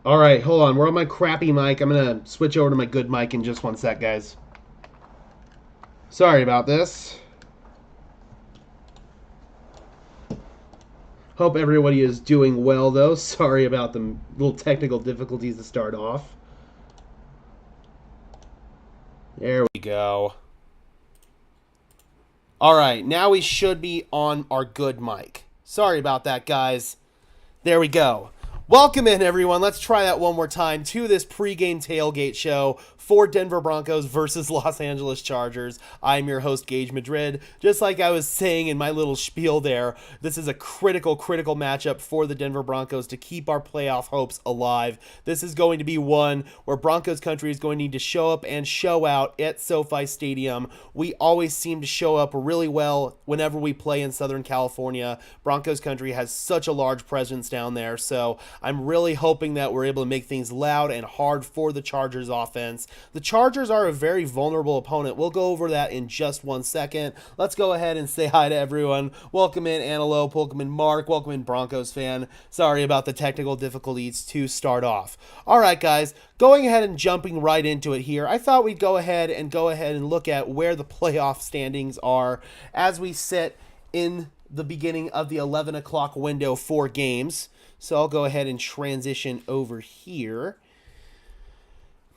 All right, hold on. We're on my crappy mic. I'm going to switch over to my good mic in just one sec, guys. Sorry about this. Hope everybody is doing well, though. Sorry about the little technical difficulties to start off. There we go. All right, now we should be on our good mic. Sorry about that, guys. There we go. Welcome in, everyone. Let's try that one more time to this pregame tailgate show for Denver Broncos versus Los Angeles Chargers. I'm your host, Gage Madrid. Just like I was saying in my little spiel there, this is a critical matchup for the Denver Broncos to keep our playoff hopes alive. This is going to be one where Broncos country is going to need to show up and show out at SoFi Stadium. We always seem to show up really well whenever we play in Southern California. Broncos country has such a large presence down there, so I'm really hoping that we're able to make things loud and hard for the Chargers offense. The Chargers are a very vulnerable opponent. We'll go over that in just 1 second. Let's go ahead and say hi to everyone. Welcome in Antelope, welcome in Mark, welcome in Broncos fan. Sorry about the technical difficulties to start off. All right, guys, going ahead and jumping right into it here. I thought we'd go ahead and look at where the playoff standings are as we sit in the beginning of the 11 o'clock window for games. So I'll go ahead and transition over here.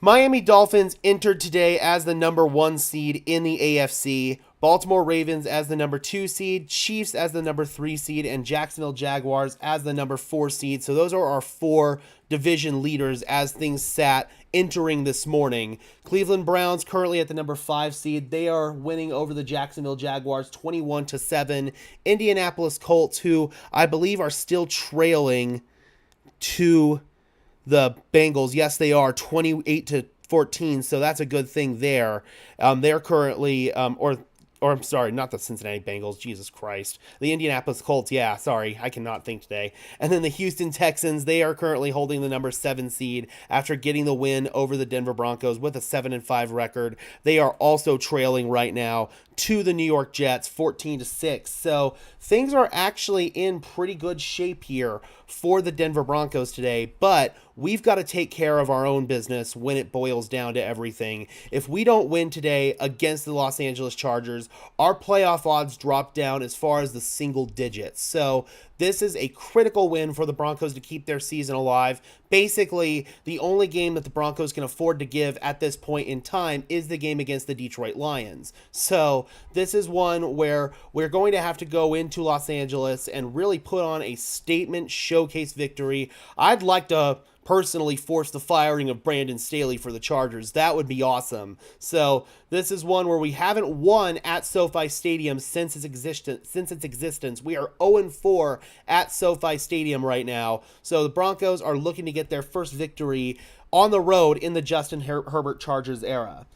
Miami Dolphins entered today as the number 1 seed in the AFC. Baltimore Ravens as the number 2 seed, Chiefs as the number 3 seed, and Jacksonville Jaguars as the number 4 seed. So those are our 4 division leaders as things sat entering this morning. Cleveland Browns currently at the number 5 seed. They are winning over the Jacksonville Jaguars 21-7. Indianapolis Colts, who I believe are still trailing to the Bengals. Yes, they are 28-14. So that's a good thing there. They're currently, or I'm sorry, not the Cincinnati Bengals, Jesus Christ. The Indianapolis Colts, yeah, sorry, I cannot think today. And then the Houston Texans, they are currently holding the number 7 seed after getting the win over the Denver Broncos with a 7-5 record. They are also trailing right now to the New York Jets, 14-6. So things are actually in pretty good shape here for the Denver Broncos today, but we've got to take care of our own business when it boils down to everything. If we don't win today against the Los Angeles Chargers, our playoff odds drop down as far as the single digits. So this is a critical win for the Broncos to keep their season alive. Basically, the only game that the Broncos can afford to give at this point in time is the game against the Detroit Lions. So this is one where we're going to have to go into Los Angeles and really put on a statement showcase victory. I'd like to personally force the firing of Brandon Staley for the Chargers. That would be awesome. So this is one where we haven't won at SoFi Stadium since its existence. We are 0-4 at SoFi Stadium right now. So the Broncos are looking to get their first victory on the road in the Justin Herbert Chargers era.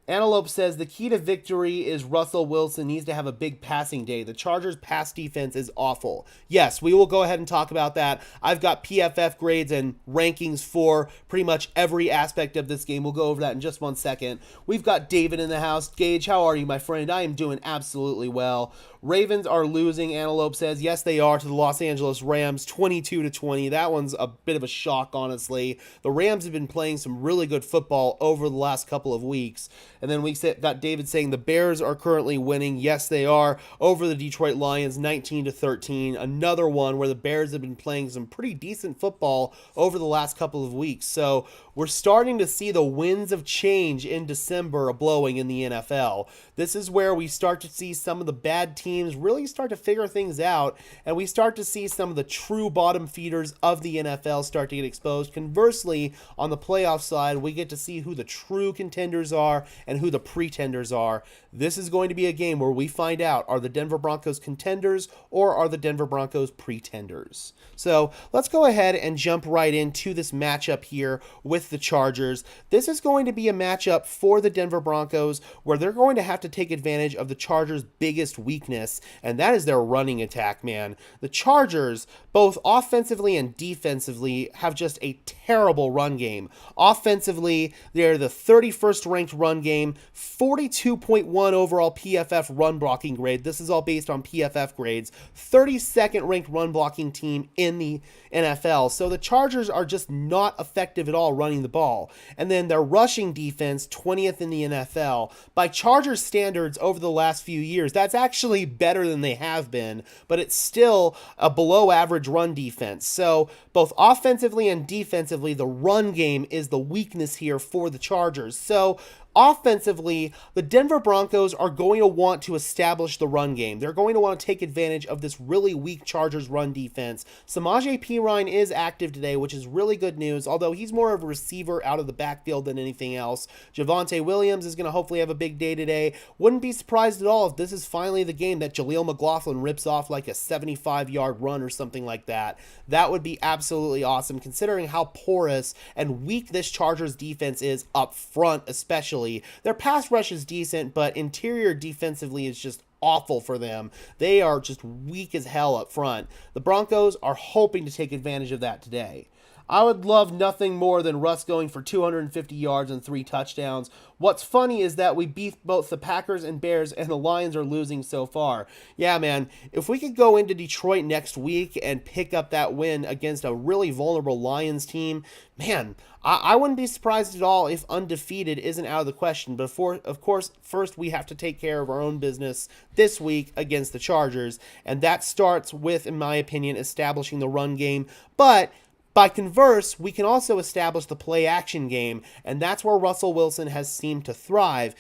Antelope says the key to victory is Russell Wilson needs to have a big passing day. The Chargers' pass defense is awful. Yes, we will go ahead and talk about that. I've got PFF grades and rankings for pretty much every aspect of this game. We'll go over that in just 1 second. We've got David in the house. Gage, how are you, my friend? I am doing absolutely well. Ravens are losing, Antelope says. Yes, they are, to the Los Angeles Rams, 22-20. That one's a bit of a shock, honestly. The Rams have been playing some really good football over the last couple of weeks. And then we got David saying the Bears are currently winning. Yes, they are, over the Detroit Lions, 19-13. Another one where the Bears have been playing some pretty decent football over the last couple of weeks. So we're starting to see the winds of change in December blowing in the NFL. This is where we start to see some of the bad teams really start to figure things out, and we start to see some of the true bottom feeders of the NFL start to get exposed. Conversely, on the playoff side, we get to see who the true contenders are and who the pretenders are. This is going to be a game where we find out, are the Denver Broncos contenders or are the Denver Broncos pretenders? So let's go ahead and jump right into this matchup here with the Chargers. This is going to be a matchup for the Denver Broncos where they're going to have to take advantage of the Chargers' biggest weakness, and that is their running attack, man. The Chargers, both offensively and defensively, have just a terrible run game. Offensively, they're the 31st ranked run game game, 42.1 overall PFF run blocking grade. This is all based on PFF grades. 32nd ranked run blocking team in the NFL. So the Chargers are just not effective at all running the ball. And then their rushing defense, 20th in the NFL. By Chargers standards over the last few years, that's actually better than they have been, but it's still a below average run defense. So both offensively and defensively, the run game is the weakness here for the Chargers. So offensively, the Denver Broncos are going to want to establish the run game. They're going to want to take advantage of this really weak Chargers run defense. Samaje Perine is active today, which is really good news, although he's more of a receiver out of the backfield than anything else. Javonte Williams is going to hopefully have a big day today. Wouldn't be surprised at all if this is finally the game that Jaleel McLaughlin rips off like a 75-yard run or something like that. That would be absolutely awesome, considering how porous and weak this Chargers defense is up front, especially. Their pass rush is decent, but interior defensively is just awful for them. They are just weak as hell up front. The Broncos are hoping to take advantage of that today. I would love nothing more than Russ going for 250 yards and 3 touchdowns. What's funny is that we beat both the Packers and Bears, and the Lions are losing so far. Yeah, man, if we could go into Detroit next week and pick up that win against a really vulnerable Lions team, man, I wouldn't be surprised at all if undefeated isn't out of the question. But of course, first we have to take care of our own business this week against the Chargers, and that starts with, in my opinion, establishing the run game. But by converse, we can also establish the play-action game, and that's where Russell Wilson has seemed to thrive.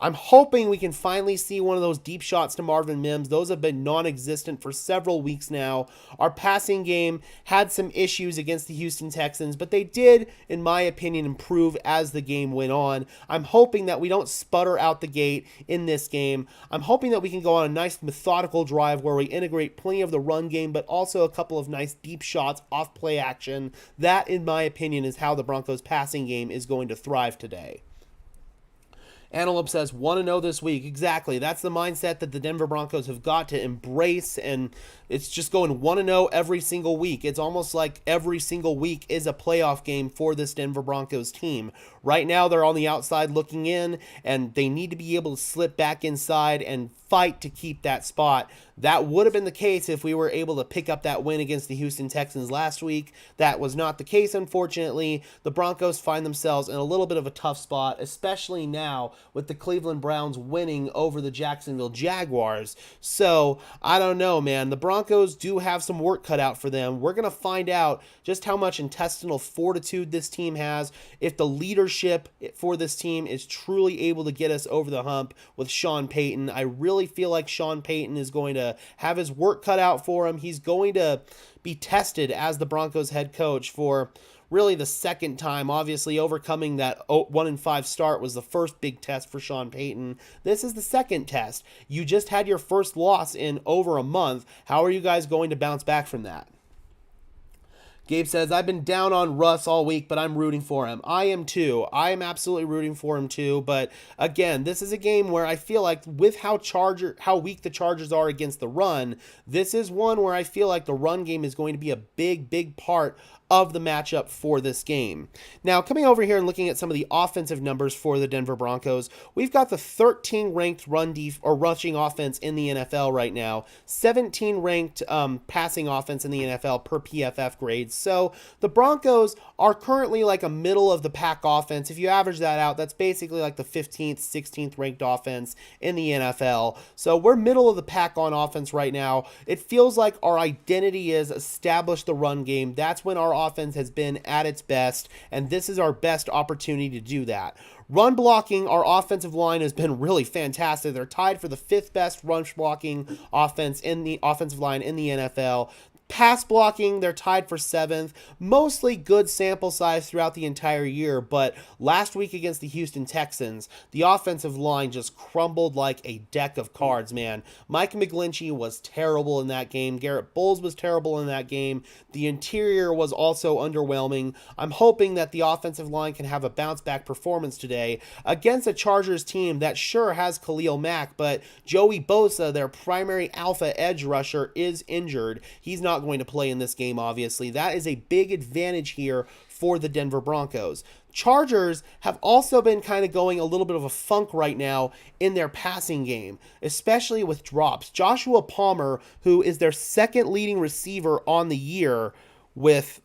I'm hoping we can finally see one of those deep shots to Marvin Mims. Those have been non-existent for several weeks now. Our passing game had some issues against the Houston Texans, but they did, in my opinion, improve as the game went on. I'm hoping that we don't sputter out the gate in this game. I'm hoping that we can go on a nice methodical drive where we integrate plenty of the run game, but also a couple of nice deep shots off play action. That, in my opinion, is how the Broncos passing game is going to thrive today. Antelope says, 1-0 this week. Exactly. That's the mindset that the Denver Broncos have got to embrace, and it's just going 1-0 every single week. It's almost like every single week is a playoff game for this Denver Broncos team. Right now, they're on the outside looking in, and they need to be able to slip back inside and fight to keep that spot. That would have been the case if we were able to pick up that win against the Houston Texans last week. That was not the case, unfortunately. The Broncos find themselves in a little bit of a tough spot, especially now with the Cleveland Browns winning over the Jacksonville Jaguars. So, I don't know, man. The Broncos do have some work cut out for them. We're going to find out just how much intestinal fortitude this team has, if the leadership for this team is truly able to get us over the hump with Sean Payton. I really feel like Sean Payton is going to have his work cut out for him. He's going to be tested as the Broncos head coach for really the second time. Obviously, overcoming that 1-5 start was the first big test for Sean Payton. This is the second test. You just had your first loss in over a month. How are you guys going to bounce back from that? Gabe says, I've been down on Russ all week, but I'm rooting for him. I am too. I am absolutely rooting for him too. But again, this is a game where I feel like with how weak the Chargers are against the run, this is one where I feel like the run game is going to be a big part of the matchup for this game. Now, coming over here and looking at some of the offensive numbers for the Denver Broncos, we've got the 13th ranked rushing offense in the NFL right now, 17th ranked passing offense in the NFL per PFF grades. So the Broncos are currently like a middle of the pack offense. If you average that out, that's basically like the 15th, 16th ranked offense in the NFL. So we're middle of the pack on offense right now. It feels like our identity is establish the run game. That's when our offense has been at its best, and this is our best opportunity to do that. Run blocking, our offensive line has been really fantastic. They're tied for the 5th best run blocking offense in the offensive line in the NFL. Pass blocking, they're tied for 7th. Mostly good sample size throughout the entire year, but last week against the Houston Texans, the offensive line just crumbled like a deck of cards, man. Mike McGlinchey was terrible in that game. Garrett Bowles was terrible in that game. The interior was also underwhelming. I'm hoping that the offensive line can have a bounce-back performance today against a Chargers team that sure has Khalil Mack, but Joey Bosa, their primary alpha edge rusher, is injured. He's not going to play in this game, obviously. That is a big advantage here for the Denver Broncos. Chargers have also been kind of going a little bit of a funk right now in their passing game, especially with drops. Joshua Palmer, who is their second leading receiver on the year with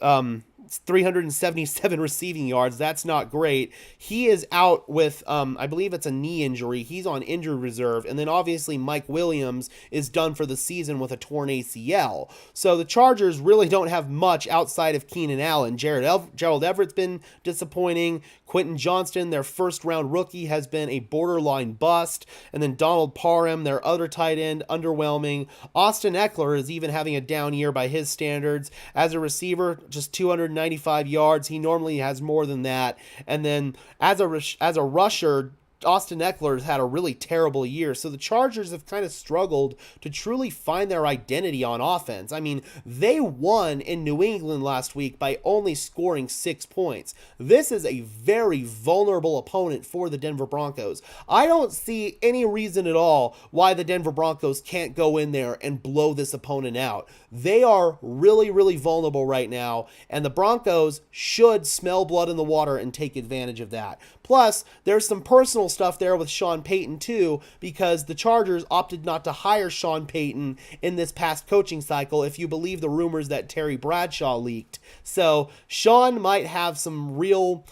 377 receiving yards. That's not great. He is out with, I believe it's a knee injury. He's on injured reserve. And then obviously Mike Williams is done for the season with a torn ACL. So the Chargers really don't have much outside of Keenan Allen. Gerald Everett's been disappointing. Quentin Johnston, their first-round rookie, has been a borderline bust. And then Donald Parham, their other tight end, underwhelming. Austin Eckler is even having a down year by his standards. As a receiver, just 295 yards. He normally has more than that. And then as a rusher, Austin Eckler's had a really terrible year. So the Chargers have kind of struggled to truly find their identity on offense. I mean, they won in New England last week by only scoring 6 points. This is a very vulnerable opponent for the Denver Broncos. I don't see any reason at all why the Denver Broncos can't go in there and blow this opponent out. They are really, really vulnerable right now, and the Broncos should smell blood in the water and take advantage of that. Plus, there's some personal stuff there with Sean Payton too, because the Chargers opted not to hire Sean Payton in this past coaching cycle, if you believe the rumors that Terry Bradshaw leaked. So Sean might have some real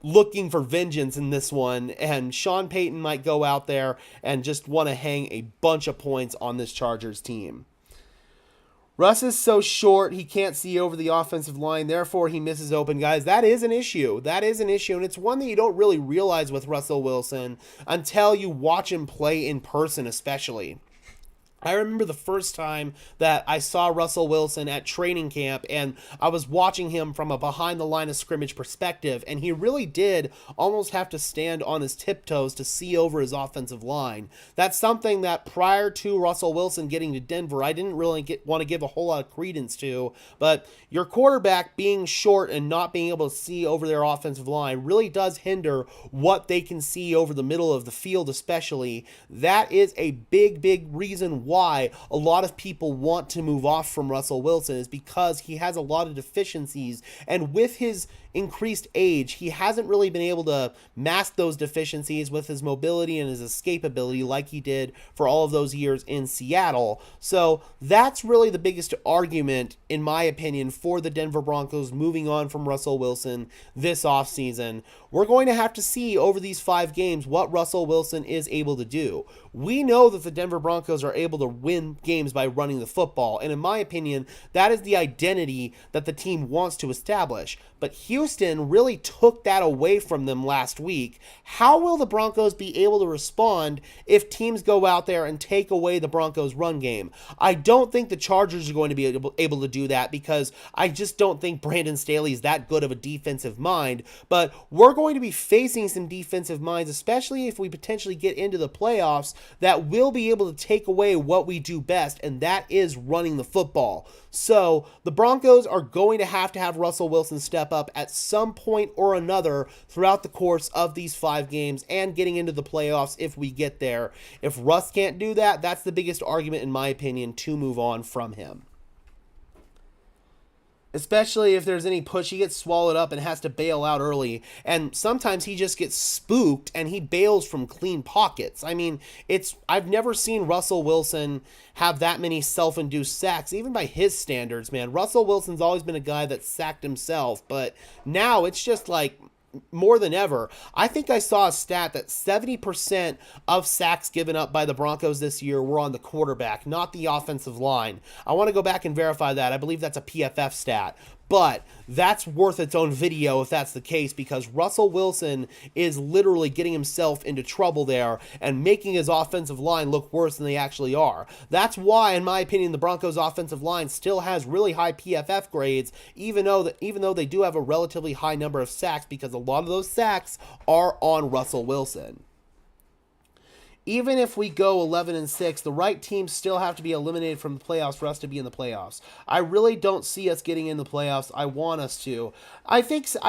looking for vengeance in this one, and Sean Payton might go out there and just want to hang a bunch of points on this Chargers team. Russ is so short, he can't see over the offensive line, therefore he misses open guys. That is an issue. That is an issue, and it's one that you don't really realize with Russell Wilson until you watch him play in person, especially. I remember the first time that I saw Russell Wilson at training camp, and I was watching him from a behind the line of scrimmage perspective, and he really did almost have to stand on his tiptoes to see over his offensive line. That's something that prior to Russell Wilson getting to Denver, I didn't really want to give a whole lot of credence to, but your quarterback being short and not being able to see over their offensive line really does hinder what they can see over the middle of the field, especially. That is a big, big reason why a lot of people want to move off from Russell Wilson, is because he has a lot of deficiencies, and with his increased age, he hasn't really been able to mask those deficiencies with his mobility and his escapability like he did for all of those years in Seattle. So that's really the biggest argument, in my opinion, for the Denver Broncos moving on from Russell Wilson this offseason. We're going to have to see over these 5 games what Russell Wilson is able to do. We know that the Denver Broncos are able to win games by running the football, and in my opinion, that is the identity that the team wants to establish. But Houston really took that away from them last week. How will the Broncos be able to respond if teams go out there and take away the Broncos' run game? I don't think the Chargers are going to be able to do that, because I just don't think Brandon Staley is that good of a defensive mind. But we're going to be facing some defensive minds, especially if we potentially get into the playoffs, that will be able to take away what we do best, and that is running the football. So the Broncos are going to have Russell Wilson step up at some point or another throughout the course of these 5 games and getting into the playoffs if we get there. If Russ can't do that, that's the biggest argument, in my opinion, to move on from him. Especially if there's any push, he gets swallowed up and has to bail out early. And sometimes he just gets spooked and he bails from clean pockets. I mean, I've never seen Russell Wilson have that many self-induced sacks, even by his standards, man. Russell Wilson's always been a guy that sacked himself, but now it's just like more than ever. I think I saw a stat that 70% of sacks given up by the Broncos this year were on the quarterback, not the offensive line. I want to go back and verify that. I believe that's a PFF stat. But that's worth its own video if that's the case, because Russell Wilson is literally getting himself into trouble there and making his offensive line look worse than they actually are. That's why, in my opinion, the Broncos' offensive line still has really high PFF grades, even though they do have a relatively high number of sacks, because a lot of those sacks are on Russell Wilson. even if we go 11-6, the right teams still have to be eliminated from the playoffs for us to be in the playoffs. I really don't see us getting in the playoffs. I want us to. I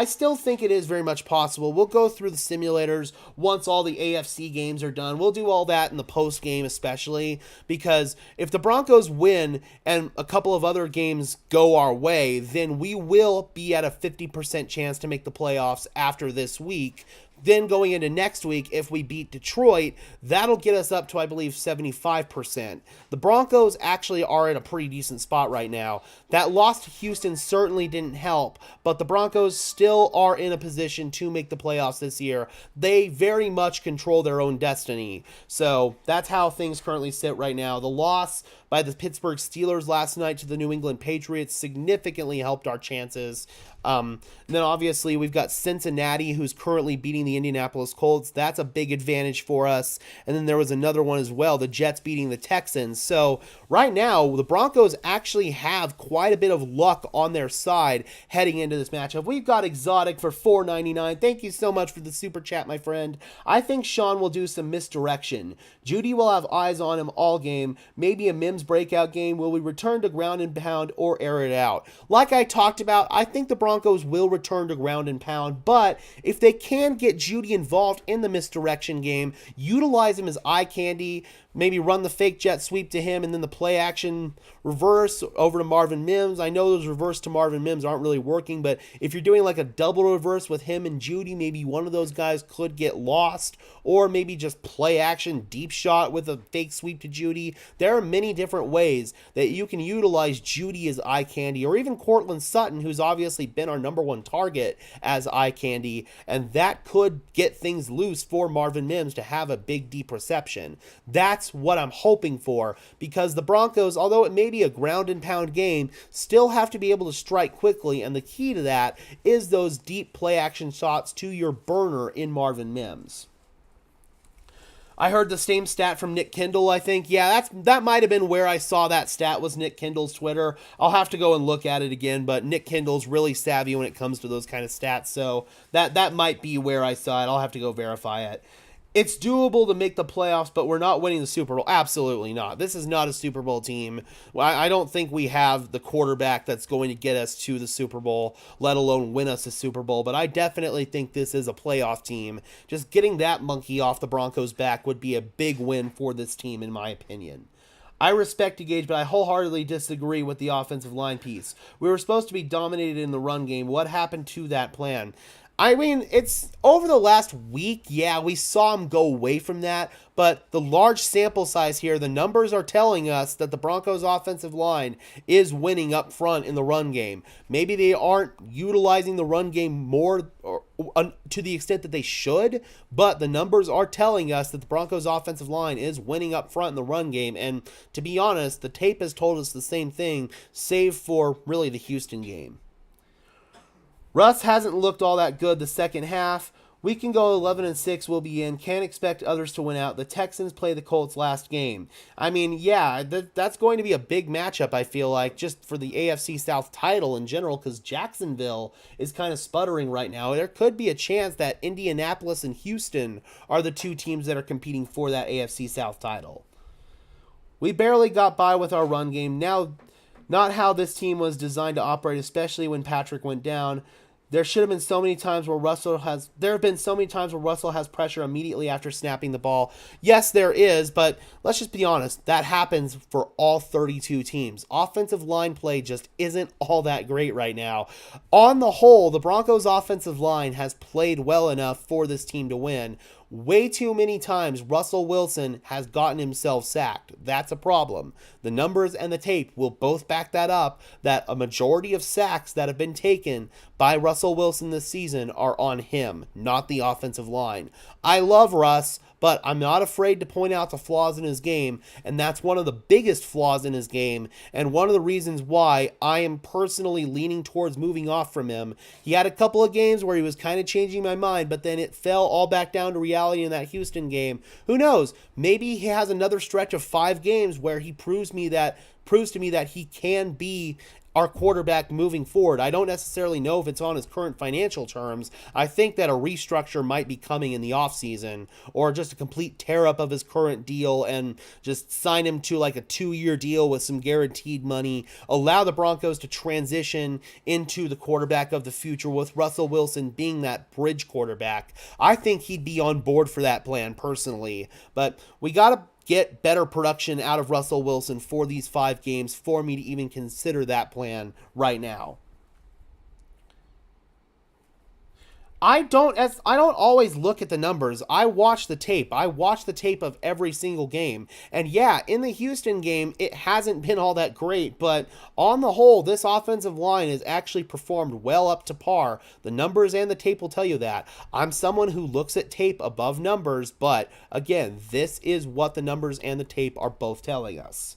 still think it is very much possible. We'll go through the simulators once all the AFC games are done. We'll do all that in the post game, especially because if the Broncos win and a couple of other games go our way, then we will be at a 50% chance to make the playoffs after this week. Then going into next week, if we beat Detroit, that'll get us up to, I believe, 75%. The Broncos actually are in a pretty decent spot right now. That loss to Houston certainly didn't help, but the Broncos still are in a position to make the playoffs this year. They very much control their own destiny. So that's how things currently sit right now. The loss by the Pittsburgh Steelers last night to the New England Patriots significantly helped our chances. Then obviously we've got Cincinnati, who's currently beating the Indianapolis Colts. That's a big advantage for us. And then there was another one as well, the Jets beating the Texans. So right now, the Broncos actually have quite a bit of luck on their side heading into this matchup. We've got Exotic for $4.99. Thank you so much for the super chat, my friend. I think Sean will do some misdirection. Judy will have eyes on him all game. Maybe a Mims breakout game. Will we return to ground and pound or air it out? Like I talked about, I think the Broncos will return to ground and pound, but if they can get Judy involved in the misdirection game, utilize him as eye candy, maybe run the fake jet sweep to him and then the play action reverse over to Marvin Mims. I know those reverse to Marvin Mims aren't really working, but if you're doing like a double reverse with him and Judy, maybe one of those guys could get lost, or maybe just play action deep shot with a fake sweep to Judy. There are many different ways that you can utilize Judy as eye candy, or even Cortland Sutton, who's obviously been our number one target as eye candy, and that could get things loose for Marvin Mims to have a big deep reception. That's what I'm hoping for, because the Broncos, although it may be a ground and pound game, still have to be able to strike quickly, and the key to that is those deep play action shots to your burner in Marvin Mims. I heard the same stat from Nick Kindle, I think. Yeah, that might have been where I saw that stat, was Nick Kindle's Twitter. I'll have to go and look at it again, but Nick Kindle's really savvy when it comes to those kind of stats, so that might be where I saw it. I'll have to go verify it. It's doable to make the playoffs, but we're not winning the Super Bowl. Absolutely not. This is not a Super Bowl team. I don't think we have the quarterback that's going to get us to the Super Bowl, let alone win us a Super Bowl. But I definitely think this is a playoff team. Just getting that monkey off the Broncos' back would be a big win for this team, in my opinion. I respect you, Gage, but I wholeheartedly disagree with the offensive line piece. We were supposed to be dominated in the run game. What happened to that plan? I mean, it's over the last week, yeah, we saw him go away from that, but the large sample size here, the numbers are telling us that the Broncos offensive line is winning up front in the run game. Maybe they aren't utilizing the run game more to the extent that they should, but the numbers are telling us that the Broncos offensive line is winning up front in the run game, and to be honest, the tape has told us the same thing, save for really the Houston game. Russ hasn't looked all that good the second half. We can go 11-6, we'll be in. Can't expect others to win out. The Texans play the Colts last game. I mean, yeah, that's going to be a big matchup, I feel like, just for the AFC South title in general, because Jacksonville is kind of sputtering right now. There could be a chance that Indianapolis and Houston are the two teams that are competing for that AFC South title. We barely got by with our run game. Now, not how this team was designed to operate, especially when Patrick went down. There have been so many times where Russell has pressure immediately after snapping the ball. Yes, there is, but let's just be honest. That happens for all 32 teams. Offensive line play just isn't all that great right now. On the whole, the Broncos' offensive line has played well enough for this team to win. Way too many times Russell Wilson has gotten himself sacked. That's a problem. The numbers and the tape will both back that up, that a majority of sacks that have been taken by Russell Wilson this season are on him, not the offensive line. I love Russ, but I'm not afraid to point out the flaws in his game, and that's one of the biggest flaws in his game, and one of the reasons why I am personally leaning towards moving off from him. He had a couple of games where he was kind of changing my mind, but then it fell all back down to reality in that Houston game. Who knows? Maybe he has another stretch of 5 games where he proves to me that he can be our quarterback moving forward. I don't necessarily know if it's on his current financial terms. I think that a restructure might be coming in the offseason, or just a complete tear up of his current deal and just sign him to like a 2-year deal with some guaranteed money. Allow the Broncos to transition into the quarterback of the future, with Russell Wilson being that bridge quarterback. I think he'd be on board for that plan personally, but we got to get better production out of Russell Wilson for these 5 games for me to even consider that plan right now. I don't always look at the numbers. I watch the tape. I watch the tape of every single game. And yeah, in the Houston game, it hasn't been all that great, but on the whole, this offensive line has actually performed well up to par. The numbers and the tape will tell you that. I'm someone who looks at tape above numbers, but again, this is what the numbers and the tape are both telling us.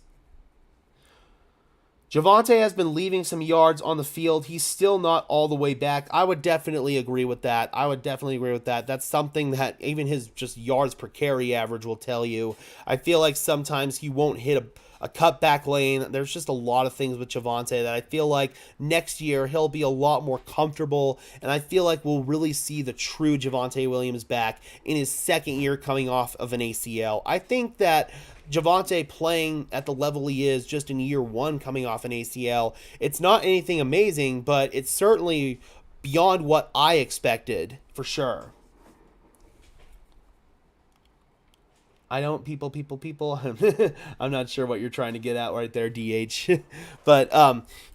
Javonte has been leaving some yards on the field. He's still not all the way back. I would definitely agree with that. That's something that even his just yards per carry average will tell you. I feel like sometimes he won't hit a cutback lane. There's just a lot of things with Javonte that I feel like next year he'll be a lot more comfortable, and I feel like we'll really see the true Javonte Williams back in his second year coming off of an ACL. I think that Javonte playing at the level he is just in year 1 coming off an ACL, it's not anything amazing, but it's certainly beyond what I expected, for sure. I don't people. I'm not sure what you're trying to get at right there, DH. But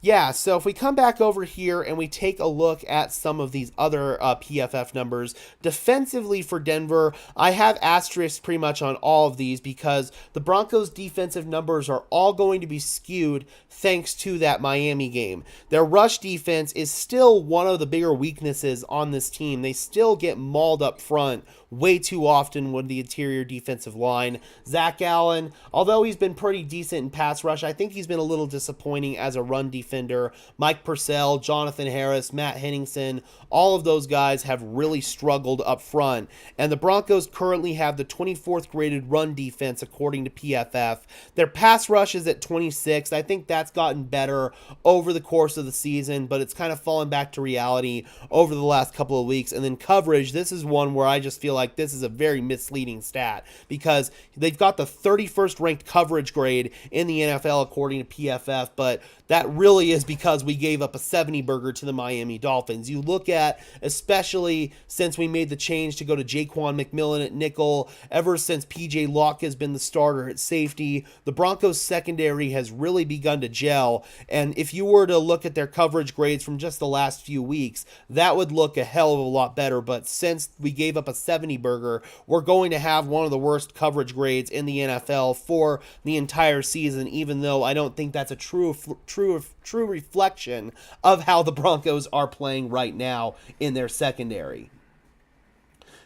yeah, so if we come back over here and we take a look at some of these other PFF numbers, defensively for Denver, I have asterisks pretty much on all of these because the Broncos' defensive numbers are all going to be skewed thanks to that Miami game. Their rush defense is still one of the bigger weaknesses on this team. They still get mauled up front way too often with the interior defensive line. Zach Allen, although he's been pretty decent in pass rush, I think he's been a little disappointing as a run defender. Mike Purcell, Jonathan Harris, Matt Henningsen, all of those guys have really struggled up front. And the Broncos currently have the 24th graded run defense according to PFF. Their pass rush is at 26th. I think that's gotten better over the course of the season, but it's kind of fallen back to reality over the last couple of weeks. And then coverage, this is one where I just feel like this is a very misleading stat because they've got the 31st ranked coverage grade in the NFL according to PFF, but that really is because we gave up a 70 burger to the Miami Dolphins. You look at, especially since we made the change to go to Jaquan McMillan at nickel, ever since PJ Locke has been the starter at safety, the Broncos secondary has really begun to gel. And if you were to look at their coverage grades from just the last few weeks, that would look a hell of a lot better. But since we gave up a 70 burger, we're going to have one of the worst coverage grades in the NFL for the entire season, even though I don't think that's a true reflection of how the Broncos are playing right now in their secondary.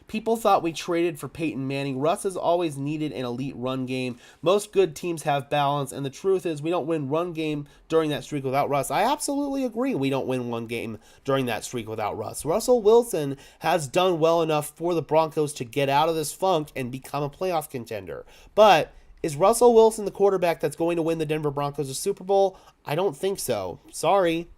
People thought we traded for Peyton Manning. Russ has always needed an elite run game. Most good teams have balance, and the truth is we don't win run game during that streak without Russ. I absolutely agree we don't win one game during that streak without Russ. Russell Wilson has done well enough for the Broncos to get out of this funk and become a playoff contender. But is Russell Wilson the quarterback that's going to win the Denver Broncos a Super Bowl? I don't think so. Sorry.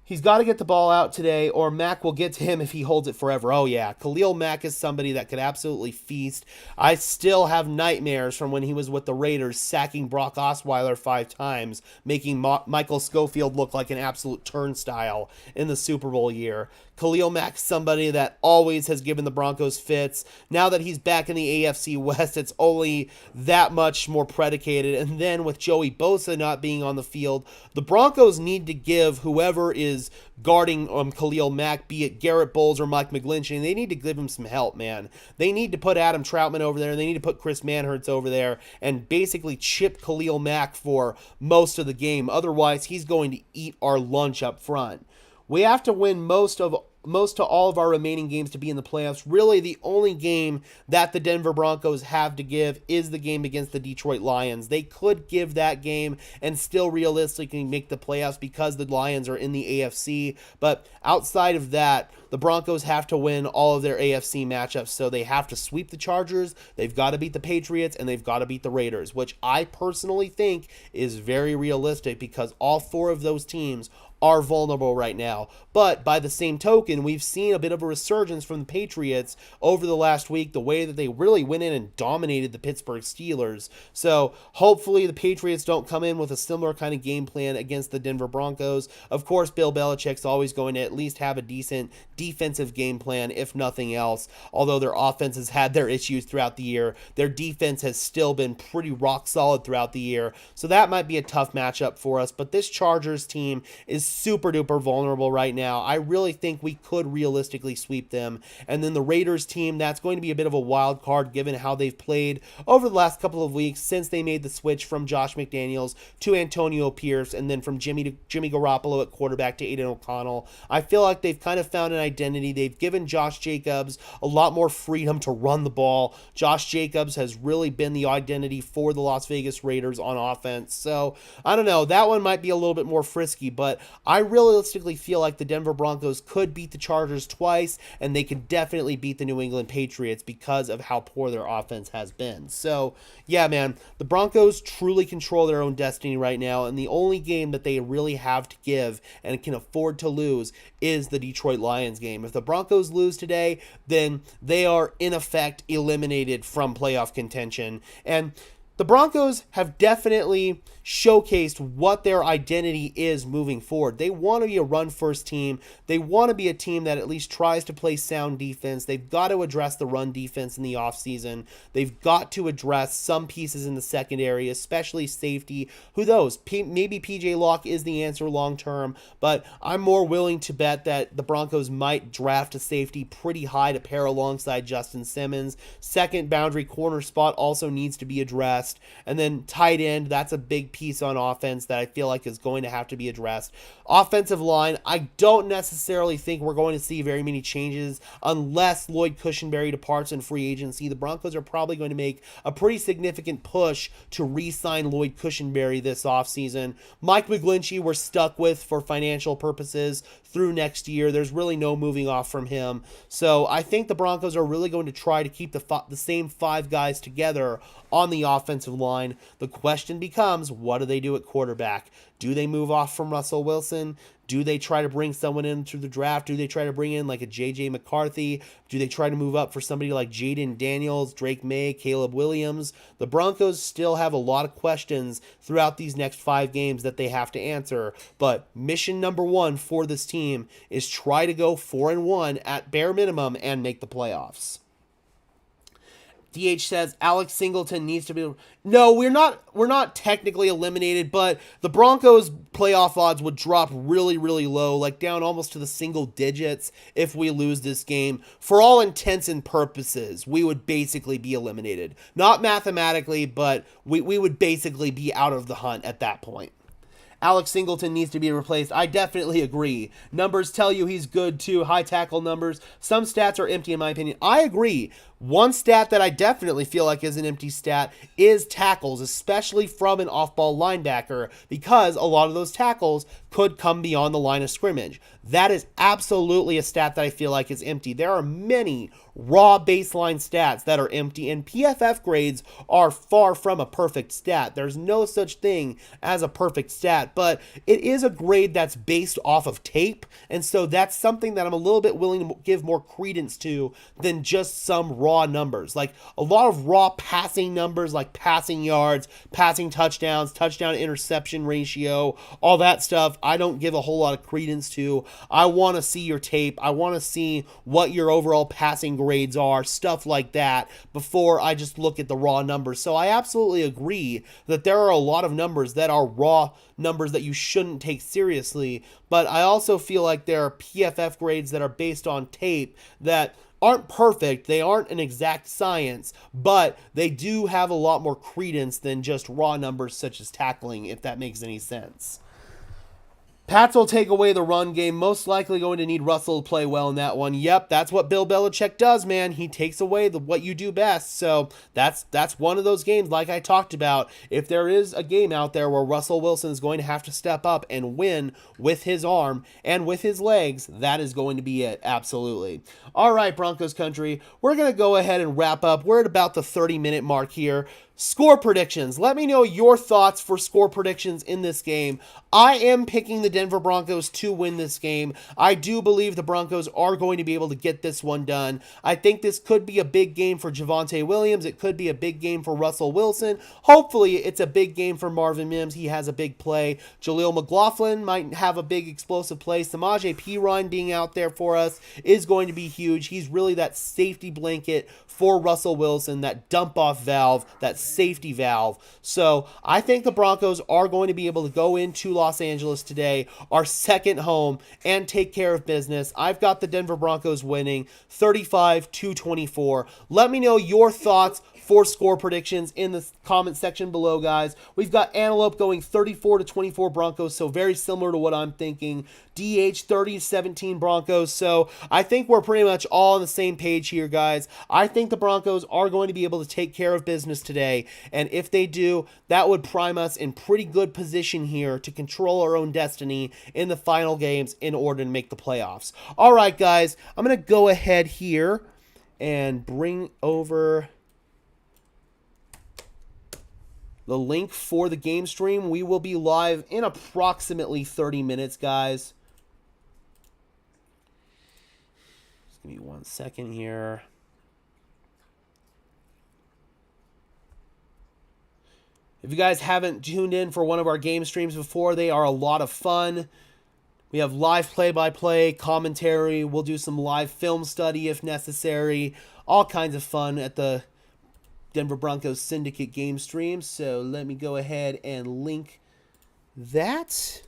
He's got to get the ball out today, or Mack will get to him if he holds it forever. Oh, yeah. Khalil Mack is somebody that could absolutely feast. I still have nightmares from when he was with the Raiders, sacking Brock Osweiler 5 times, making Michael Schofield look like an absolute turnstile in the Super Bowl year. Khalil Mack, somebody that always has given the Broncos fits. Now that he's back in the AFC West, it's only that much more predicated. And then with Joey Bosa not being on the field, the Broncos need to give whoever is guarding Khalil Mack, be it Garrett Bowles or Mike McGlinchey, they need to give him some help, man. They need to put Adam Troutman over there. They need to put Chris Manhertz over there and basically chip Khalil Mack for most of the game. Otherwise, he's going to eat our lunch up front. We have to win most of most to all of our remaining games to be in the playoffs. Really, the only game that the Denver Broncos have to give is the game against the Detroit Lions. They could give that game and still realistically make the playoffs because the Lions are in the AFC. But outside of that, the Broncos have to win all of their AFC matchups, so they have to sweep the Chargers, they've got to beat the Patriots, and they've got to beat the Raiders, which I personally think is very realistic because all four of those teams are vulnerable right now. But by the same token, we've seen a bit of a resurgence from the Patriots over the last week, the way that they really went in and dominated the Pittsburgh Steelers. So hopefully the Patriots don't come in with a similar kind of game plan against the Denver Broncos. Of course, Bill Belichick's always going to at least have a decent defensive game plan, if nothing else. Although their offense has had their issues throughout the year, their defense has still been pretty rock solid throughout the year. So that might be a tough matchup for us. But this Chargers team is super duper vulnerable right now. I really think we could realistically sweep them. And then the Raiders team, that's going to be a bit of a wild card given how they've played over the last couple of weeks since they made the switch from Josh McDaniels to Antonio Pierce and then from Jimmy Garoppolo at quarterback to Aiden O'Connell. I feel like they've kind of found an identity. They've given Josh Jacobs a lot more freedom to run the ball. Josh Jacobs has really been the identity for the Las Vegas Raiders on offense. So I don't know. That one might be a little bit more frisky, but I realistically feel like the Denver Broncos could beat the Chargers twice, and they could definitely beat the New England Patriots because of how poor their offense has been. So, yeah, man, the Broncos truly control their own destiny right now, and the only game that they really have to give and can afford to lose is the Detroit Lions game. If the Broncos lose today, then they are, in effect, eliminated from playoff contention. And the Broncos have definitely showcased what their identity is moving forward. They want to be a run-first team. They want to be a team that at least tries to play sound defense. They've got to address the run defense in the offseason. They've got to address some pieces in the secondary, especially safety. Who knows? Maybe PJ Locke is the answer long-term, but I'm more willing to bet that the Broncos might draft a safety pretty high to pair alongside Justin Simmons. Second boundary corner spot also needs to be addressed. And then tight end, that's a big piece on offense that I feel like is going to have to be addressed. Offensive line, I don't necessarily think we're going to see very many changes unless Lloyd Cushenberry departs in free agency. The Broncos are probably going to make a pretty significant push to re-sign Lloyd Cushenberry this offseason. Mike McGlinchey we're stuck with for financial purposes through next year. There's really no moving off from him. So I think the Broncos are really going to try to keep the same five guys together on the offensive line. The question becomes, what do they do at quarterback? Do they move off from Russell Wilson? Do they try to bring someone in through the draft? Do they try to bring in like a J.J. McCarthy? Do they try to move up for somebody like Jaden Daniels, Drake May, Caleb Williams? The Broncos still have a lot of questions throughout these next 5 games that they have to answer. But mission number 1 for this team is try to go 4-1 at bare minimum and make the playoffs. DH says Alex Singleton needs to be... No, we're not technically eliminated, but the Broncos playoff odds would drop really, really low, like down almost to the single digits if we lose this game. For all intents and purposes, we would basically be eliminated. Not mathematically, but we would basically be out of the hunt at that point. Alex Singleton needs to be replaced. I definitely agree. Numbers tell you he's good too. High tackle numbers. Some stats are empty in my opinion. I agree. One stat that I definitely feel like is an empty stat is tackles, especially from an off-ball linebacker, because a lot of those tackles could come beyond the line of scrimmage. That is absolutely a stat that I feel like is empty. There are many raw baseline stats that are empty, and PFF grades are far from a perfect stat. There's no such thing as a perfect stat, but it is a grade that's based off of tape, and so that's something that I'm a little bit willing to give more credence to than just some raw numbers. Like a lot of raw passing numbers like passing yards, passing touchdowns, touchdown interception ratio, all that stuff, I don't give a whole lot of credence to. I want to see your tape. I want to see what your overall passing grades are, stuff like that, before I just look at the raw numbers. So I absolutely agree that there are a lot of numbers that are raw numbers that you shouldn't take seriously, but I also feel like there are PFF grades that are based on tape that aren't perfect, they aren't an exact science, but they do have a lot more credence than just raw numbers such as tackling, if that makes any sense. Pats will take away the run game, most likely going to need Russell to play well in that one. Yep, that's what Bill Belichick does, man. He takes away what you do best. So that's one of those games, like I talked about. If there is a game out there where Russell Wilson is going to have to step up and win with his arm and with his legs, that is going to be it, absolutely. All right, Broncos country, we're going to go ahead and wrap up. We're at about the 30-minute mark here. Score predictions. Let me know your thoughts for score predictions in this game. I am picking the Denver Broncos to win this game. I do believe the Broncos are going to be able to get this one done. I think this could be a big game for Javonte Williams. It could be a big game for Russell Wilson. Hopefully, it's a big game for Marvin Mims. He has a big play. Jaleel McLaughlin might have a big explosive play. Samaje Perine being out there for us is going to be huge. He's really that safety blanket for Russell Wilson, that dump-off valve, that safety valve. So I think the Broncos are going to be able to go into Los Angeles today, our second home, and take care of business. I've got the Denver Broncos winning 35-24. Let me know your thoughts for score predictions in the comment section below, guys. We've got Antelope going 34-24 Broncos, so very similar to what I'm thinking. DH 30-17 Broncos, so I think we're pretty much all on the same page here, guys. I think the Broncos are going to be able to take care of business today, and if they do, that would prime us in pretty good position here to control our own destiny in the final games in order to make the playoffs. All right, guys, I'm going to go ahead here and bring over the link for the game stream. We will be live in approximately 30 minutes, guys. Just give me 1 second here. If you guys haven't tuned in for one of our game streams before, they are a lot of fun. We have live play-by-play, commentary. We'll do some live film study if necessary. All kinds of fun at the Denver Broncos Syndicate game stream. So let me go ahead and link that.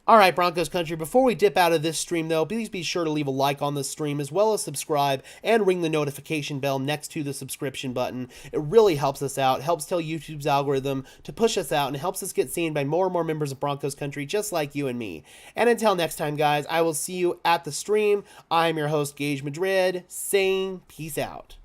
All right, Broncos country, before we dip out of this stream, though, please be sure to leave a like on this stream, as well as subscribe and ring the notification bell next to the subscription button. It really helps us out, helps tell YouTube's algorithm to push us out, and helps us get seen by more and more members of Broncos country, just like you and me. And until next time, guys, I will see you at the stream. I'm your host, Gage Madrid, saying peace out.